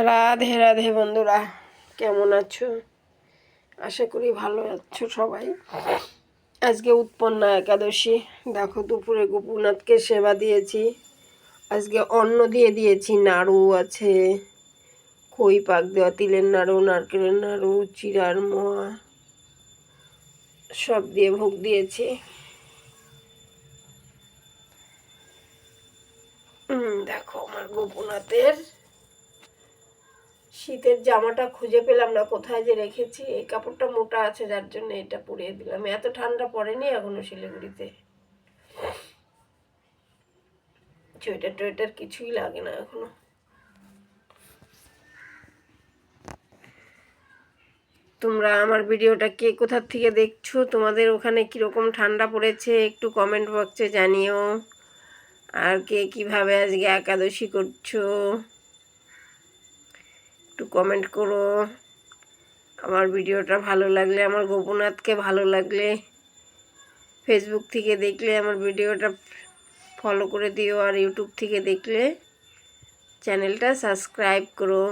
রাধে রাধে বন্ধুরা, কেমন আছো? আশা করি ভালো আছো সবাই। আজকে উৎপন্না একাদশী। দেখো, দুপুরে গোপীনাথকে সেবা দিয়েছি। আজকে অন্ন দিয়ে দিয়েছি, নাড়ু আছে, খই পাক দেওয়া, তিলের নাড়ু, নারকেলের নাড়ু, চিড়ার মোয়া সব দিয়ে ভোগ দিয়েছি। দেখো আমার গোপীনাথের শীতের জামাটা খুঁজে পেলাম না, কোথায় যে রেখেছি। এই কাপড়টা মোটা আছে, যার জন্য এটা পরিয়ে দিলাম। এত ঠান্ডা পড়েনি এখনো শিলিগুড়িতে। সোয়েটার টোয়েটার কিছুই লাগে না এখনো। তোমরা আমার ভিডিওটা কে কোথার থেকে দেখছো, তোমাদের ওখানে কীরকম ঠান্ডা পড়েছে একটু কমেন্ট বক্সে জানিও। আর কে কীভাবে আজকে একাদশী করছো একটু কমেন্ট করো। আমার ভিডিওটা ভালো লাগলে, আমার গোপীনাথকে ভালো লাগলে, ফেসবুক থেকে দেখলে আমার ভিডিওটা ফলো করে দিও, আর ইউটিউব থেকে দেখলে চ্যানেলটা সাবস্ক্রাইব করো।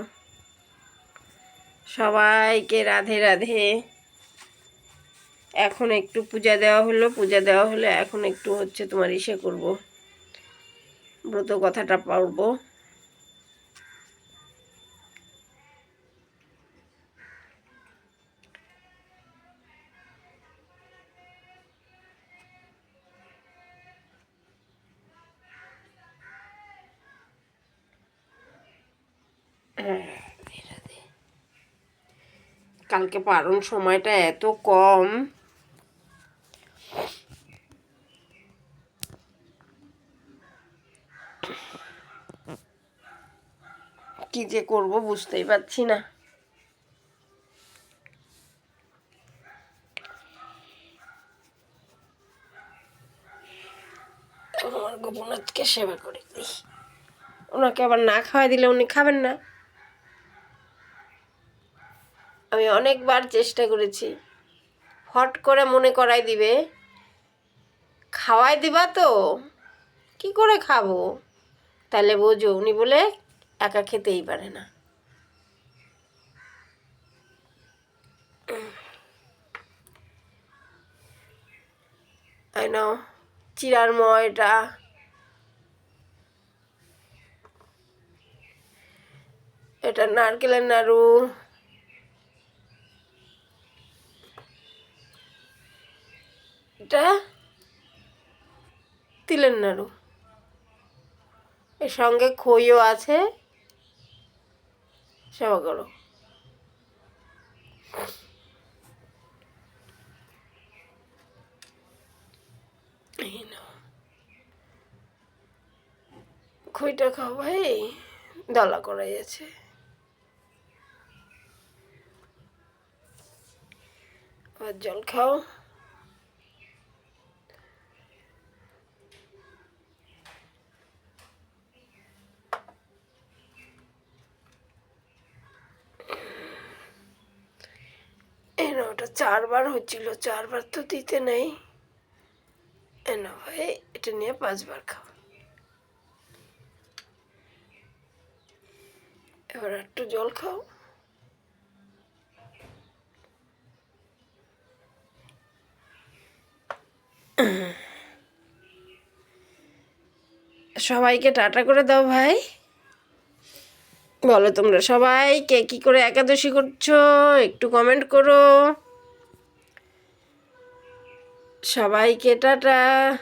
সবাইকে রাধে রাধে। এখন একটু পূজা দেওয়া হলো, এখন একটু হচ্ছে তোমার ইসে করব, ব্রত কথাটা পড়ব। কালকে পারণ সময়টা এত কম, কি যে করব বুঝতেই পারছি না। আমার গোপীনাথকে সেবা করে দিই। ওনাকে আবার না খাওয়াই দিলে উনি খাবেন না। আমি অনেকবার চেষ্টা করেছি, হট করে মনে করাই দিবে, খাওয়াই দিবা তো, কি করে খাবো? তাহলে বোঝো, উনি বলে একা খেতেই পারে না। চিড়ার মোয়া, এটা নারকেলের নাড়ু, এটা তিলের নাড়ু, এর সঙ্গে খইও আছে। সেবা করো। খইটা খাও ভাই, দলা করাই আছে। আর জল খাও। ওটা 4বার হচ্ছিল, 4বার তো দিতে নেই। ভাই, এটা নিয়ে 5বার খাও। এবার একটু জল খাও। সবাইকে টাটা করে দাও ভাই। বলো তোমরা সবাই কে কী করে একাদশী করছো, একটু কমেন্ট করো। সবাইকে টাটা।